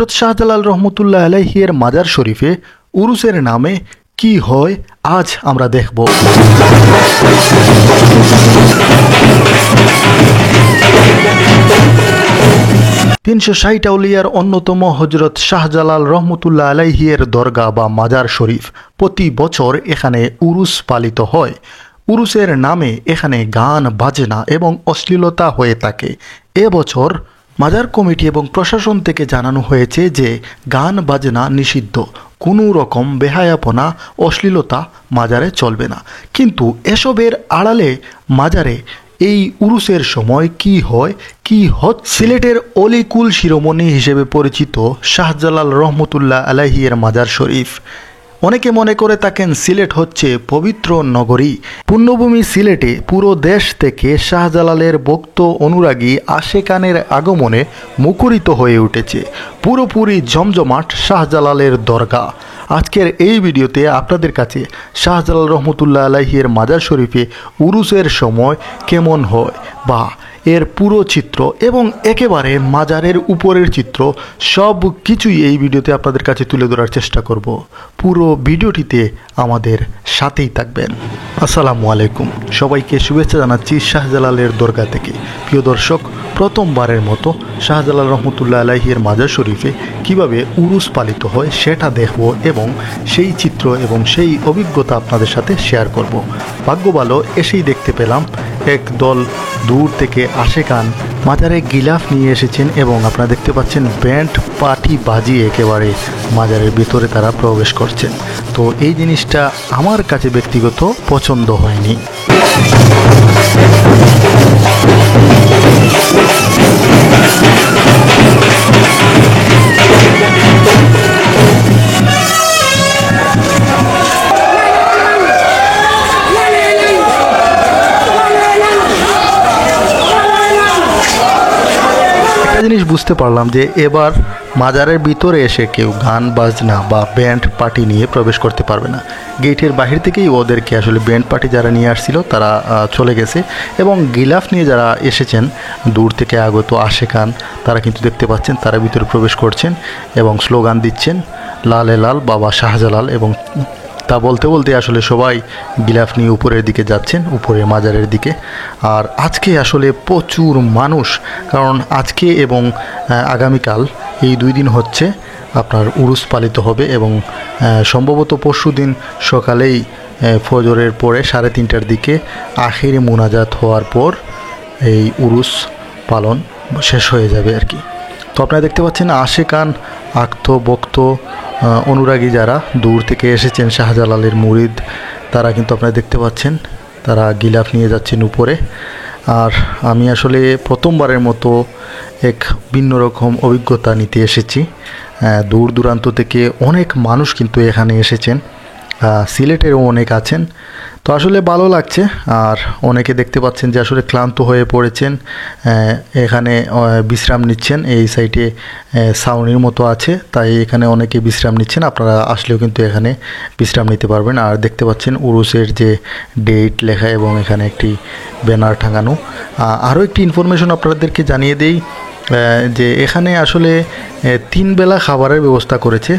হযরত শাহজালাল রহমতুল্লাহ আলাইহি এর মাজার শরীফে উরুসের নামে কি হয় আজ আমরা দেখব। 360 আউলিয়ার অন্যতম হযরত শাহজালাল রহমতুল্লাহ আলাইহি এর দরগা বা মাজার শরীফ প্রতি বছর এখানে উরুস পালিত হয়। উরুসের নামে এখানে গান বাজনা এবং অশ্লীলতা হয়ে থাকে। এবছর মাজার কমিটি এবং প্রশাসন থেকে জানানো হয়েছে যে গান বাজনা নিষিদ্ধ, কোনো রকম বেহায়াপনা অশ্লীলতা মাজারে চলবে না। কিন্তু এসবের আড়ালে মাজারে এই উরুসের সময় কি হয় কি হচ্ছে, সিলেটের অলিকুল শিরোমণি হিসেবে পরিচিত শাহজালাল রহমতুল্লাহ আলাইহি এর মাজার শরীফ। অনেকে মনে করে থাকেন সিলেট হচ্ছে পবিত্র নগরী, পুণ্যভূমি সিলেটে পুরো দেশ থেকে শাহজালালের ভক্ত অনুরাগী আশেকানের আগমনে মুখরিত হয়ে উঠেছে। পুরোপুরি জমজমাট শাহজালালের দরগা। আজকের এই ভিডিওতে আপনাদের কাছে শাহজালাল রহমতুল্লাহ আলাইহি এর মাজার শরীফে উরুসের সময় কেমন হয় বা এর পুরো চিত্র এবং একেবারে মাজারের উপরের চিত্র সব কিছুই এই ভিডিওতে আপনাদের কাছে তুলে ধরার চেষ্টা করব। পুরো ভিডিওটিতে আমাদের সাথেই থাকবেন। আসসালামু আলাইকুম, সবাইকে শুভেচ্ছা জানাচ্ছি শাহজালালের দরগা থেকে। প্রিয় দর্শক, প্রথমবারের মতো শাহজালাল রহমতুল্লাহ আলাইহি এর মাজার শরীফে কিভাবে উরুস পালিত হয় সেটা দেখব এবং সেই চিত্র এবং সেই অভিজ্ঞতা আপনাদের সাথে শেয়ার করব। ভাগ্য ভালো এসেই দেখতে পেলাম এক দল দূর থেকে আশেকান মাজারে গিলাফ নিয়ে এসেছেন এবং আপনারা দেখতে পাচ্ছেন ব্যান্ড পার্টি বাজিয়ে একেবারে মাজারের ভিতরে তারা প্রবেশ করছেন। তো এই জিনিসটা আমার কাছে ব্যক্তিগত পছন্দ হয়নি। জিনিস বুঝতে পারলাম যে এবার মাজারের ভিতরে এসে কেউ গান বাজনা বা ব্যান্ড পার্টি নিয়ে প্রবেশ করতে পারবে না। গেটের বাহির থেকেই ওদেরকে আসলে ব্যান্ড পার্টি যারা নিয়ে আসছিল তারা চলে গেছে এবং গিলাফ নিয়ে যারা এসেছেন দূর থেকে আগত আশেকান তারা কিন্তু দেখতে পাচ্ছেন তারা ভিতরে প্রবেশ করছেন এবং স্লোগান দিচ্ছেন লালে লাল বাবা শাহজালাল, এবং তা বলতে বলতে আসলে সবাই গিলাফ নিয়ে উপরের দিকে যাচ্ছেন, উপরে মাজারের দিকে। আর আজকে আসলে প্রচুর মানুষ, কারণ আজকে এবং আগামীকাল এই 2 দিন হচ্ছে আপনার উরুস পালিত হবে এবং সম্ভবত পরশু দিন সকালেই ফজরের পরে 3:30টার দিকে আখিরি মুনাজাত হওয়ার পর এই উরুস পালন শেষ হয়ে যাবে আর কি। তো আপনারা দেখতে পাচ্ছেন আশেকান আক্ত বক্ত অনুরাগী যারা দূর থেকে এসেছেন শাহজালালের মুরিদ, তারা কিন্তু আপনারা দেখতে পাচ্ছেন তারা গিলাফ নিয়ে যাচ্ছেন উপরে। আর আমি আসলে প্রথমবারের মতো এক ভিন্ন রকম অভিজ্ঞতা নিতে এসেছি। দূর দূরান্ত থেকে অনেক মানুষ কিন্তু এখানে এসেছেন, সিলেটেরও অনেক আছেন। তো আসলে ভালো লাগছে। আর অনেকে দেখতে পাচ্ছেন যে আসলে ক্লান্ত হয়ে পড়েছেন, এখানে বিশ্রাম নিচ্ছেন। এই সাইডে ছাউনির মতো আছে, তাই এখানে অনেকে বিশ্রাম নিচ্ছেন। আপনারা আসলেও কিন্তু এখানে বিশ্রাম নিতে পারবেন। আর দেখতে পাচ্ছেন উরুসের যে ডেট লেখা এবং এখানে একটি ব্যানার টাঙানো। আরও একটি ইনফরমেশন আপনাদেরকে জানিয়ে দেই যে এখানে আসলে 3 বেলা খাবারের ব্যবস্থা করেছে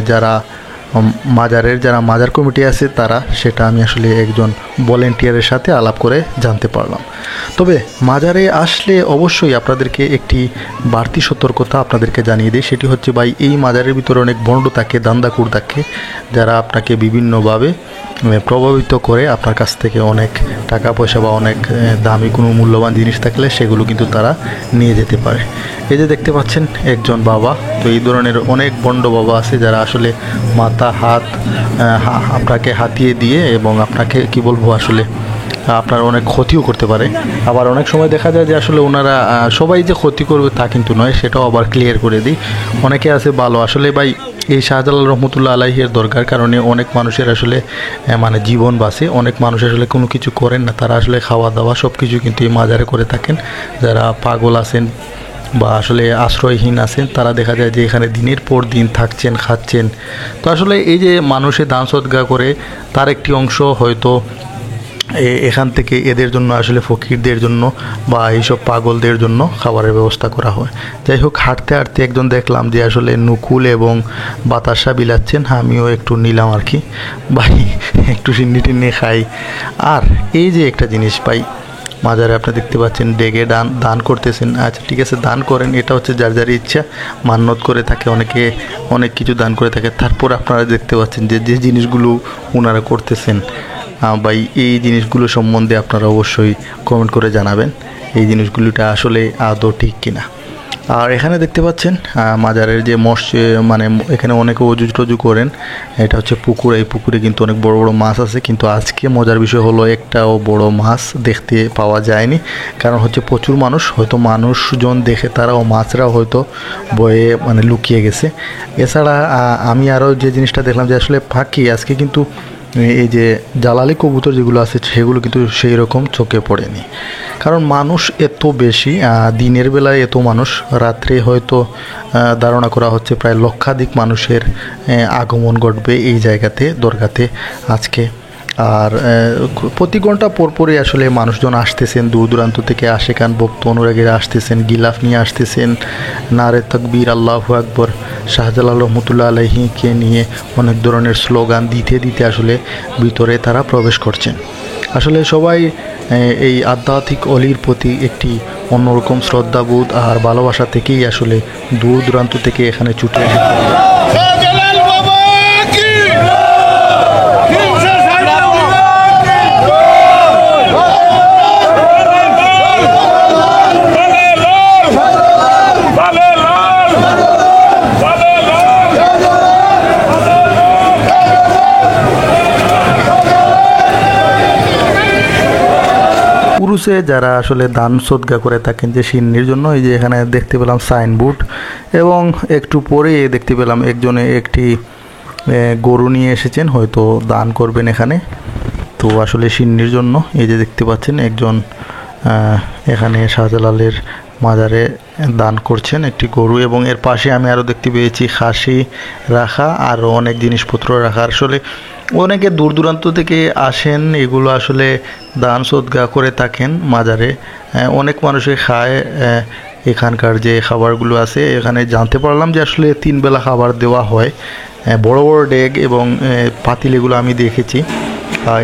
যারা মাজার কমিটি আছে তারা, সেটা আমি আসলে একজন ভলেন্টিয়ারের সাথে আলাপ করে জানতে পারলাম। তবে মাজারে আসলে অবশ্যই আপনাদেরকে একটি বাড়তি সতর্কতা আপনাদেরকে জানিয়ে দিই, সেটি হচ্ছে ভাই এই মাজারের ভিতরে অনেক বন্ড থাকে, দান্দাকুর থাকে, যারা আপনাকে বিভিন্নভাবে প্রভাবিত করে আপনার কাছ থেকে অনেক টাকা পয়সা বা অনেক দামি কোনো মূল্যবান জিনিস থাকলে সেগুলো কিন্তু তারা নিয়ে যেতে পারে। এই যে দেখতে পাচ্ছেন একজন বাবা, তো এই ধরনের অনেক বন্ড বাবা আছে যারা আসলে মাথা হাত আপনাকে হাতিয়ে দিয়ে এবং আপনাকে কি বলবো আসলে আপনার অনেক ক্ষতিও করতে পারে। আবার অনেক সময় দেখা যায় যে আসলে ওনারা সবাই যে ক্ষতি করবে তা কিন্তু নয়, সেটাও আবার ক্লিয়ার করে দিই। অনেকে আছে ভালো। আসলে ভাই এই শাহজালাল রহমতুল্লাহ আলাইহির দরগার কারণে অনেক মানুষের আসলে মানে জীবন বাঁচে। অনেক মানুষ আসলে কোনো কিছু করেন না, তারা আসলে খাওয়া দাওয়া সব কিছু কিন্তু এই মাজারে করে থাকেন। যারা পাগল আছেন বা আসলে আশ্রয়হীন আছেন তারা দেখা যায় যে এখানে দিনের পর দিন থাকছেন, খাচ্ছেন। তো আসলে এই যে মানুষে দান সদকা করে তার একটি অংশ হয়তো এখান থেকে এদের জন্য আসলে ফকিরদের জন্য বা এইসব পাগলদের জন্য খাবারের ব্যবস্থা করা হয়। যাই হোক, হাঁটতে হাঁটতে একজন দেখলাম যে আসলে নুকুল এবং বাতাসা বিলাচ্ছেন, আমিও একটু নিলাম আর কি, ভাই একটু সিন্নি টিন্নি খাই। আর এই যে একটা জিনিস পাই মাজারে, আপনি দেখতে পাচ্ছেন ডেগে দান করতেছেন। আচ্ছা ঠিক আছে, দান করেন, এটা হচ্ছে যার যার ইচ্ছা, মান্যত করে থাকে অনেকে, অনেক কিছু দান করে থাকে। তারপর আপনারা দেখতে পাচ্ছেন যে যে জিনিসগুলো ওনারা করতেছেন, ভাই এই জিনিসগুলো সম্বন্ধে আপনারা অবশ্যই কমেন্ট করে জানাবেন এই জিনিসগুলোটা আসলে আদৌ ঠিক কিনা। আর এখানে দেখতে পাচ্ছেন মাজারের যে মানে এখানে অনেকে অজু টজু করেন, এটা হচ্ছে পুকুর। এই পুকুরে কিন্তু অনেক বড় বড় মাছ আছে, কিন্তু আজকে মজার বিষয় হলো একটাও বড় মাছ দেখতে পাওয়া যায়নি। কারণ হচ্ছে প্রচুর মানুষ, হয়তো মানুষজন দেখে তারাও মাছরাও হয়তো বয়ে মানে লুকিয়ে গেছে। এছাড়া আমি আরও যে জিনিসটা দেখলাম যে আসলে ফাঁকি আজকে কিন্তু এই যে জালালি কবুতর যেগুলো আছে সেগুলো কিন্তু সেই রকম চোখে পড়েনি। কারণ মানুষ এত বেশি, দিনের বেলায় এত মানুষ, রাত্রে হয়তো ধারণা করা হচ্ছে প্রায় লক্ষাধিক মানুষের আগমন ঘটবে এই জায়গাতে, দরগাতে আজকে। আর প্রতি ঘন্টা পরপরই আসলে মানুষজন আসতেছেন, দূর দূরান্ত থেকে আশেকান ভক্ত অনুরাগীরা আসতেছেন, গিলাফ নিয়ে আসতেছেন, নারে তাকবীর, আল্লাহু আকবর, শাহজালাল রহমতুল্লাহ আলাইহিকে নিয়ে অনেক ধরনের স্লোগান দিতে দিতে আসলে ভিতরে তারা প্রবেশ করছেন। আসলে সবাই এই আধ্যাত্মিক অলির প্রতি একটি অন্যরকম শ্রদ্ধাবোধ আর ভালোবাসা থেকেই আসলে দূর দূরান্ত থেকে এখানে ছুটে এসেছে। পুরুষে যারা আসলে দান সদকা করে থাকেন যে সিন্নির জন্য, এই যে এখানে দেখতে পেলাম সাইনবোর্ড, এবং একটু পরে দেখতে পেলাম একজনে একটি গরু নিয়ে এসেছেন, হয়তো দান করবেন এখানে। তো আসলে সিন্নির জন্য এই যে দেখতে পাচ্ছেন একজন এখানে শাহজালালের মাজারে দান করছেন একটি গরু, এবং এর পাশে আমি আরও দেখতে পেয়েছি খাসি রাখা, আরও অনেক জিনিসপত্র রাখা। আসলে অনেকে দূর দূরান্ত থেকে আসেন, এগুলো আসলে দান সদকা করে থাকেন মাজারে, অনেক মানুষে খায়। এখানকার যে খাবারগুলো আছে এখানে জানতে পারলাম যে আসলে 3 বেলা খাবার দেওয়া হয়, বড় বড় ডেগ এবং পাতিল, এগুলো আমি দেখেছি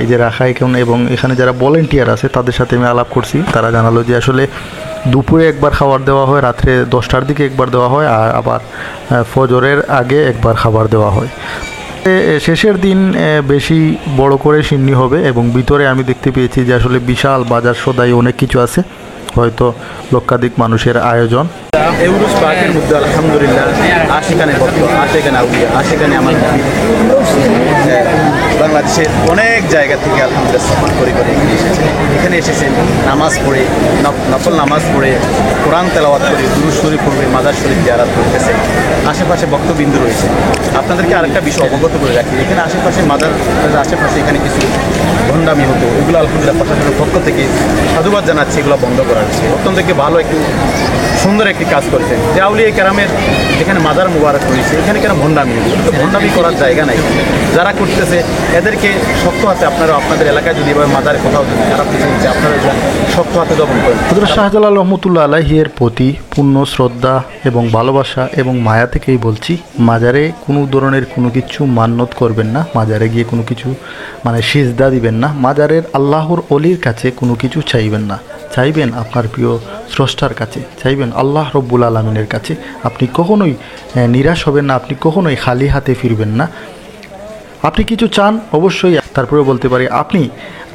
এই যে রাখা এখন। এবং এখানে যারা ভলেন্টিয়ার আছে তাদের সাথে আমি আলাপ করছি, তারা জানালো যে আসলে দুপুরে একবার খাবার দেওয়া হয়, রাত্রে 10টার দিকে একবার দেওয়া হয়, আর আবার ফজরের আগে একবার খাবার দেওয়া হয়। শেষের দিন বেশি বড় করে সিন্নি হবে, এবং ভিতরে আমি দেখতে পেয়েছি যে আসলে বিশাল বাজার সদাই অনেক কিছু আছে, হয়তো লক্ষাধিক মানুষের আয়োজন। এউরুস পার্কের মধ্যে আলহামদুলিল্লাহ আশিখানে ভক্ত, আশিখানে আউলিয়া, আশিখানে আমার বাংলাদেশের অনেক জায়গা থেকে আলহামদুলিল্লাহ সফর করে এখানে এসেছেন, নামাজ পড়ে, নফল নামাজ পড়ে, কোরআন তেলাওয়াত করে, দুরূদ শরীফ পড়বে, মাজার শরীফ জিয়ারত করতেছেন। আশেপাশে ভক্তবিন্দু রয়েছে। আপনাদেরকে আরেকটা বিষয় অবগত করে রাখি, এখানে আশেপাশে মাজার আশেপাশে এখানে কিছু ভণ্ডামি হতো, এগুলো আলহামদুলিল্লাহ প্রশাসনের পক্ষ থেকে সাধুবাদ জানাচ্ছে, এগুলো বন্ধ করা হচ্ছে। অত্যন্ত ভালো একটু সুন্দর একটি কাজ করেছেন যে আউলিয়া কেরামের যেখানে মাজার মুবারক রয়েছে এখানে কেন ভণ্ডামি, তো ভণ্ডামি করার জায়গা নাই। যারা করতেছে এদেরকে শক্ত হাতে, আপনারা আপনাদের এলাকায় যদি এভাবে মাজারে কোথাও যদি খারাপ কিছু হচ্ছে আপনারা শক্ত হাতে দমন করেন। হযরত শাহজালাল রহমতুল্লাহ আলাইহির প্রতি পূর্ণ শ্রদ্ধা এবং ভালোবাসা এবং মায়া থেকেই বলছি, মাজারে কোনো ধরনের কোনো কিছু মান্যত করবেন না, মাজারে গিয়ে কোনো কিছু মানে সিজদা দিবেন না, মাজারের আল্লাহর অলির কাছে কোনো কিছু চাইবেন না, চাইবেন আপনার প্রিয় স্রষ্টার কাছে, চাইবেন আল্লাহ রব্বুল আলমিনের কাছে। আপনি কখনোই নিরাশ হবেন না, আপনি কখনোই খালি হাতে ফিরবেন না। আপনি কিছু চান অবশ্যই, তারপরে বলতে পারি আপনি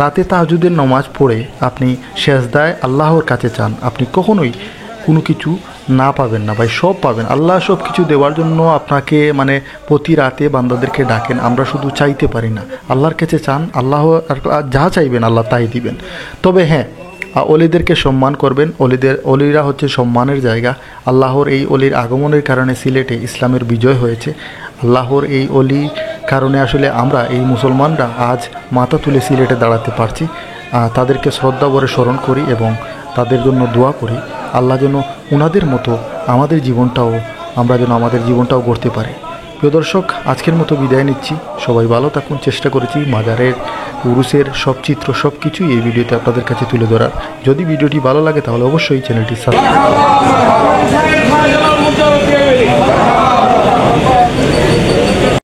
রাতে তাহাজ্জুদের নামাজ পড়ে আপনি সেজদায় আল্লাহর কাছে চান, আপনি কখনোই কোনো কিছু না পাবেন না ভাই, সব পাবেন। আল্লাহ সব কিছু দেওয়ার জন্য আপনাকে মানে প্রতি রাতে বান্দাদেরকে ডাকেন, আমরা শুধু চাইতে পারি না। আল্লাহর কাছে চান, আল্লাহ যা চাইবেন আল্লাহ তাই দিবেন। তবে হ্যাঁ, অলিদেরকে সম্মান করবেন, অলিরা হচ্ছে সম্মানের জায়গা। আল্লাহর এই অলির আগমনের কারণে সিলেটে ইসলামের বিজয় হয়েছে। আল্লাহর এই অলি কারণে আসলে আমরা এই মুসলমানরা আজ মাথা তুলে সিলেটে দাঁড়াতে পারছি। তাদেরকে শ্রদ্ধা ভরে স্মরণ করি এবং তাদের জন্য দোয়া করি, আল্লাহ যেন ওনাদের মতো আমরা যেন আমাদের জীবনটাও গড়তে পারি। প্রিয় দর্শক, আজকের মতো বিদায় নিচ্ছি। সবাই ভালো থাকুন। চেষ্টা করেছি মাজারের উরুসের সব চিত্র সব কিছুই এই ভিডিওতে আপনাদের কাছে তুলে ধরার। যদি ভিডিওটি ভালো লাগে তাহলে অবশ্যই চ্যানেলটি সাবস্ক্রাইব করুন।